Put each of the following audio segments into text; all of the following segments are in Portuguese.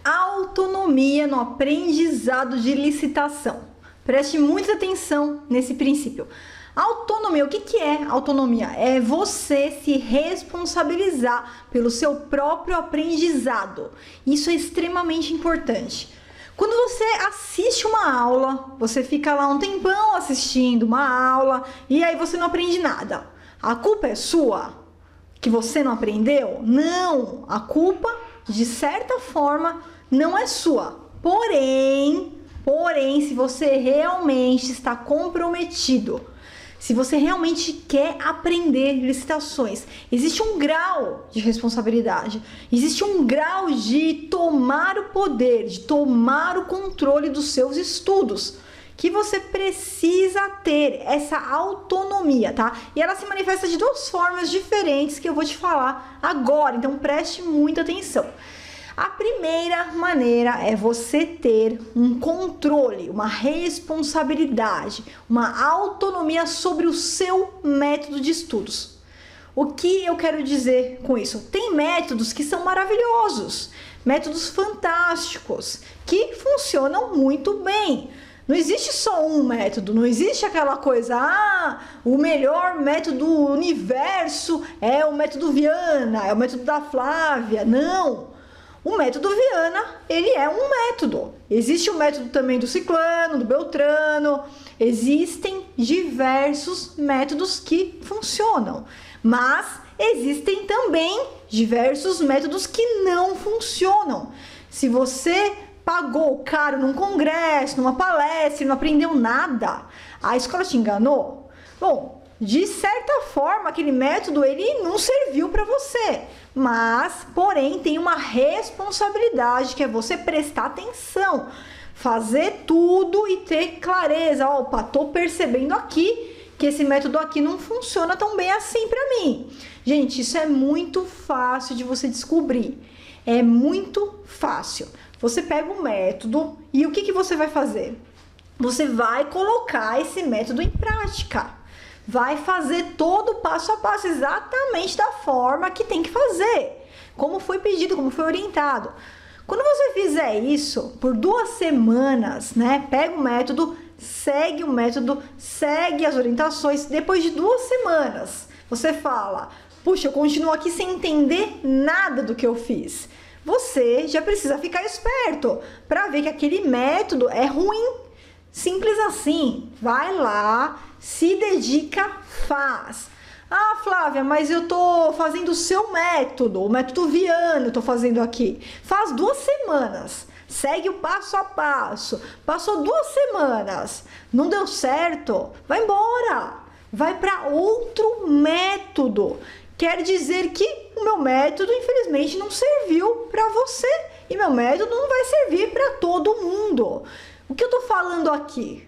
Autonomia no aprendizado de licitação. Preste muita atenção nesse princípio. Autonomia, o que é autonomia? É você se responsabilizar pelo seu próprio aprendizado. Isso é extremamente importante. Quando você assiste uma aula, você fica lá um tempão assistindo uma aula e aí você não aprende nada. A culpa é sua? Que você não aprendeu? Não! A culpa, de certa forma, não é sua. Porém, se você realmente está comprometido, se você realmente quer aprender licitações, existe um grau de responsabilidade, existe um grau de tomar o poder, de tomar o controle dos seus estudos, que você precisa ter essa autonomia, tá? E ela se manifesta de duas formas diferentes que eu vou te falar agora, então preste muita atenção. A primeira maneira é você ter um controle, uma responsabilidade, uma autonomia sobre o seu método de estudos. O que eu quero dizer com isso? Tem métodos que são maravilhosos, métodos fantásticos, que funcionam muito bem. Não existe só um método, não existe aquela coisa, o melhor método do universo é o método Viana, é o método da Flávia. Não! O método Viana, ele é um método. Existe o método também do Ciclano, do Beltrano. Existem diversos métodos que funcionam. Mas existem também diversos métodos que não funcionam. Se você pagou caro num congresso, numa palestra e não aprendeu nada, a escola te enganou? Bom, de certa forma, aquele método ele não serviu para você. Mas, porém, tem uma responsabilidade que é você prestar atenção, fazer tudo e ter clareza. Opa, tô percebendo aqui que esse método aqui não funciona tão bem assim para mim. Gente, isso é muito fácil de você descobrir. É muito fácil. Você pega o método e o que você vai fazer? Você vai colocar esse método em prática. Vai fazer todo o passo a passo, exatamente da forma que tem que fazer, como foi pedido, como foi orientado. Quando você fizer isso por 2 semanas, né? Pega o método, segue as orientações. Depois de 2 semanas, você fala, puxa, eu continuo aqui sem entender nada do que eu fiz. Você já precisa ficar esperto para ver que aquele método é ruim. Simples assim, vai lá, se dedica, faz. Ah, Flávia, mas eu tô fazendo o seu método, o método Viana eu tô fazendo aqui. Faz 2 semanas, segue o passo a passo. Passou 2 semanas, não deu certo, vai embora. Vai para outro método. Quer dizer que o meu método, infelizmente, não serviu para você. E meu método não vai servir para todo mundo. O que eu tô falando aqui?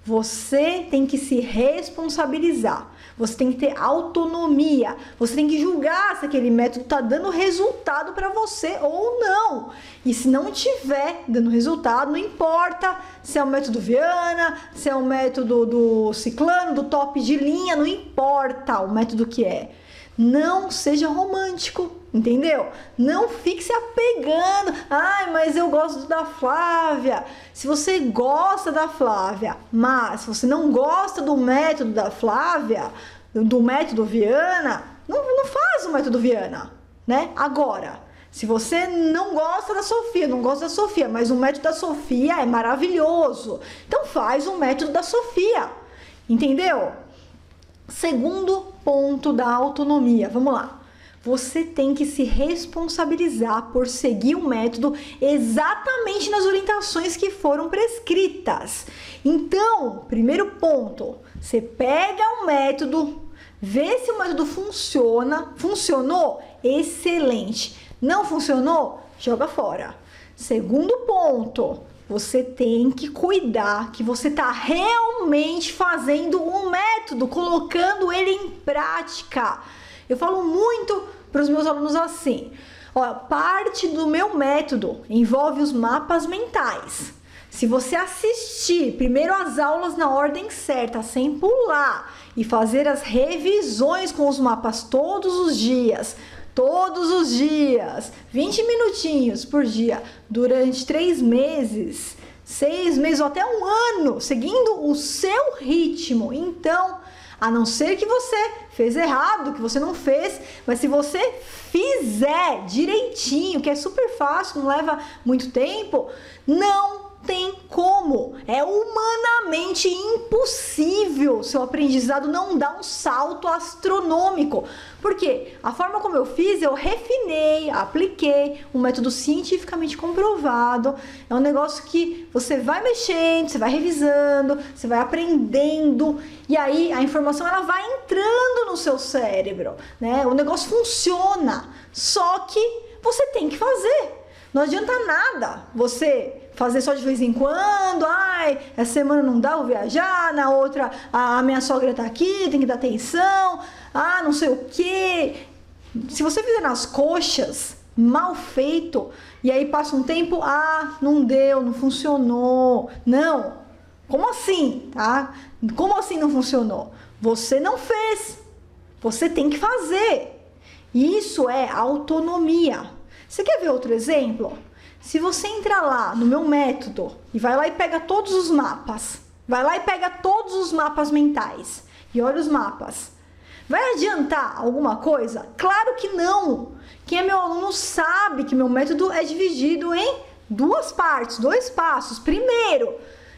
Você tem que se responsabilizar, você tem que ter autonomia, você tem que julgar se aquele método está dando resultado para você ou não. E se não tiver dando resultado, não importa se é o método Viana, se é o método do Ciclano, do top de linha, não importa o método que é. Não seja romântico, entendeu? Não fique se apegando. Ai, mas eu gosto da Flávia. Se você gosta da Flávia, mas se você não gosta do método da Flávia, do método Viana, não faz o método Viana, né? Agora, se você não gosta da Sofia, mas o método da Sofia é maravilhoso, então faz o método da Sofia, entendeu? Segundo ponto da autonomia, vamos lá. Você tem que se responsabilizar por seguir o método exatamente nas orientações que foram prescritas. Então, primeiro ponto, você pega o método, vê se o método funciona. Funcionou? Excelente. Não funcionou? Joga fora. Segundo ponto, você tem que cuidar que você está realmente fazendo um método, colocando ele em prática. Eu falo muito para os meus alunos assim, ó, parte do meu método envolve os mapas mentais. Se você assistir primeiro as aulas na ordem certa, sem pular, e fazer as revisões com os mapas todos os dias, todos os dias, 20 minutinhos por dia, durante 3 meses, 6 meses ou até um ano, seguindo o seu ritmo. Então, a não ser que você fez errado, que você não fez, mas se você fizer direitinho, que é super fácil, não leva muito tempo, não tem como. É humanamente impossível seu aprendizado não dar um salto astronômico. Porque a forma como eu fiz, eu refinei, apliquei um método cientificamente comprovado. É um negócio que você vai mexendo, você vai revisando, você vai aprendendo e aí a informação ela vai entrando no seu cérebro, né? O negócio funciona, só que você tem que fazer. Não adianta nada você fazer só de vez em quando, essa semana não dá, vou viajar, na outra a minha sogra tá aqui, tem que dar atenção, não sei o quê. Se você fizer nas coxas, mal feito, e aí passa um tempo, não deu, não funcionou. Não, como assim, tá? Como assim não funcionou? Você não fez, você tem que fazer. Isso é autonomia. Você quer ver outro exemplo? Se você entrar lá no meu método e vai lá e pega todos os mapas, vai lá e pega todos os mapas mentais e olha os mapas, vai adiantar alguma coisa? Claro que não! Quem é meu aluno sabe que meu método é dividido em 2 partes, 2 passos. Primeiro,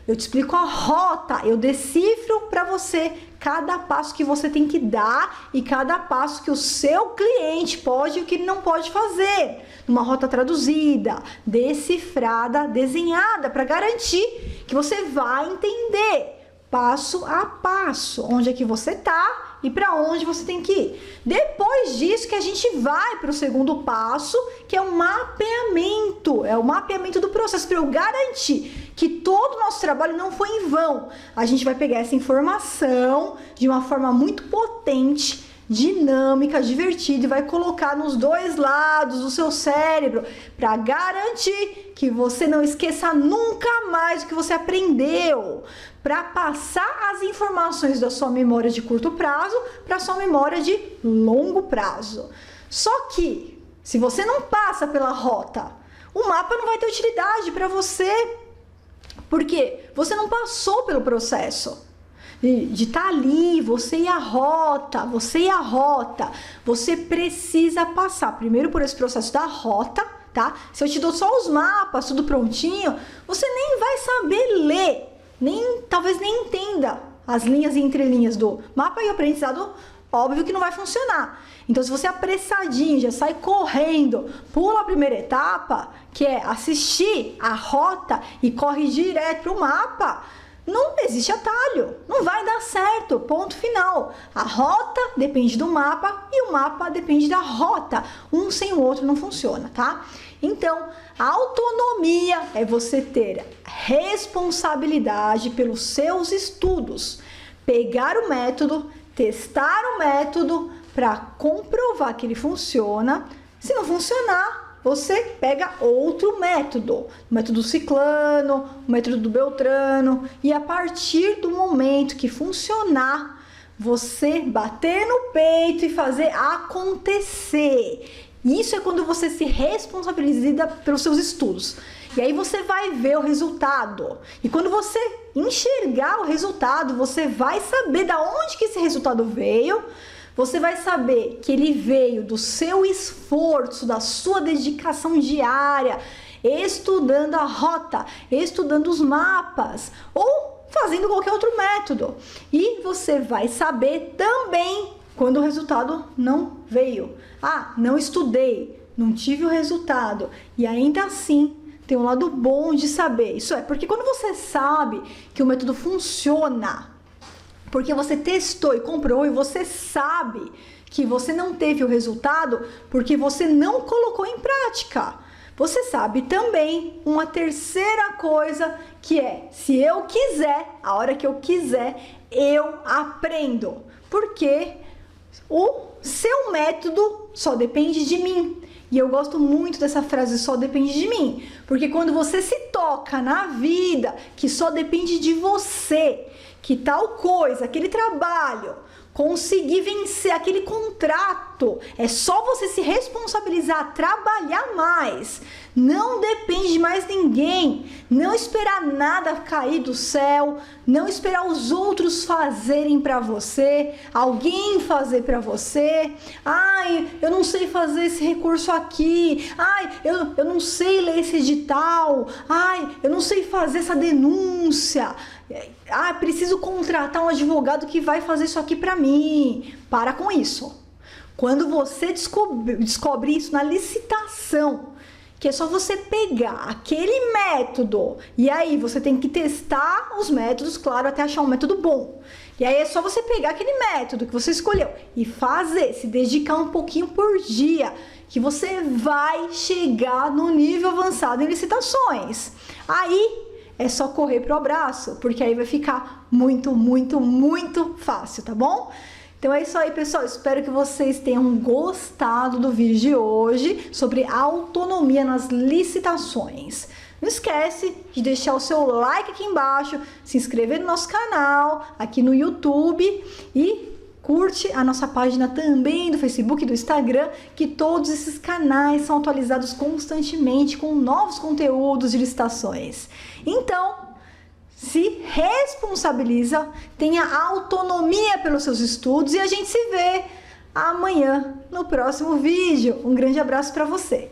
eu te explico a rota, eu decifro para você cada passo que você tem que dar e cada passo que o seu cliente pode e o que ele não pode fazer. Numa rota traduzida, decifrada, desenhada, para garantir que você vai entender passo a passo onde é que você tá e para onde você tem que ir. Depois disso que a gente vai para o segundo passo, que é o mapeamento. É o mapeamento do processo para eu garantir que todo o nosso trabalho não foi em vão. A gente vai pegar essa informação de uma forma muito potente, dinâmica, divertida e vai colocar nos 2 lados do seu cérebro para garantir que você não esqueça nunca mais o que você aprendeu, para passar as informações da sua memória de curto prazo para sua memória de longo prazo. Só que se você não passa pela rota, o mapa não vai ter utilidade para você, porque você não passou pelo processo de estar ali, você e a rota, você precisa passar primeiro por esse processo da rota, tá? Se eu te dou só os mapas, tudo prontinho, você nem vai saber ler, talvez nem entenda as linhas e entrelinhas do mapa e o aprendizado, óbvio que não vai funcionar. Então, se você apressadinho, já sai correndo, pula a primeira etapa, que é assistir a rota e corre direto para o mapa, não existe atalho, não vai dar certo, ponto final. A rota depende do mapa e o mapa depende da rota. Um sem o outro não funciona, tá? Então, a autonomia é você ter responsabilidade pelos seus estudos, pegar o método, testar o método para comprovar que ele funciona. Se não funcionar, você pega outro método, o método ciclano, o método do Beltrano, e a partir do momento que funcionar, você bater no peito e fazer acontecer. Isso é quando você se responsabiliza pelos seus estudos. E aí você vai ver o resultado. E quando você enxergar o resultado, você vai saber de onde que esse resultado veio. Você vai saber que ele veio do seu esforço, da sua dedicação diária, estudando a rota, estudando os mapas ou fazendo qualquer outro método. E você vai saber também quando o resultado não veio. Não estudei, não tive o resultado. E ainda assim, tem um lado bom de saber. Isso é, porque quando você sabe que o método funciona, porque você testou e comprou e você sabe que você não teve o resultado porque você não colocou em prática. Você sabe também uma terceira coisa que é, se eu quiser, a hora que eu quiser, eu aprendo. Porque o seu método só depende de mim. E eu gosto muito dessa frase, só depende de mim. Porque quando você se toca na vida, que só depende de você, que tal coisa, aquele trabalho, conseguir vencer aquele contrato. É só você se responsabilizar, trabalhar mais. Não depende de mais ninguém. Não esperar nada cair do céu. Não esperar os outros fazerem para você. Alguém fazer para você. Ai, eu não sei fazer esse recurso aqui. Ai, eu não sei ler esse edital. Ai, eu não sei fazer essa denúncia. Ah, preciso contratar um advogado que vai fazer isso aqui para mim. Para com isso. Quando você descobre isso na licitação, que é só você pegar aquele método e aí você tem que testar os métodos, claro, até achar um método bom. E aí é só você pegar aquele método que você escolheu e fazer, se dedicar um pouquinho por dia, que você vai chegar no nível avançado em licitações. Aí é só correr pro abraço, porque aí vai ficar muito, muito, muito fácil, tá bom? Então é isso aí, pessoal. Espero que vocês tenham gostado do vídeo de hoje sobre autonomia nas licitações. Não esquece de deixar o seu like aqui embaixo, se inscrever no nosso canal aqui no YouTube e curte a nossa página também do Facebook e do Instagram, que todos esses canais são atualizados constantemente com novos conteúdos de licitações. Então, se responsabiliza, tenha autonomia pelos seus estudos e a gente se vê amanhã no próximo vídeo. Um grande abraço para você!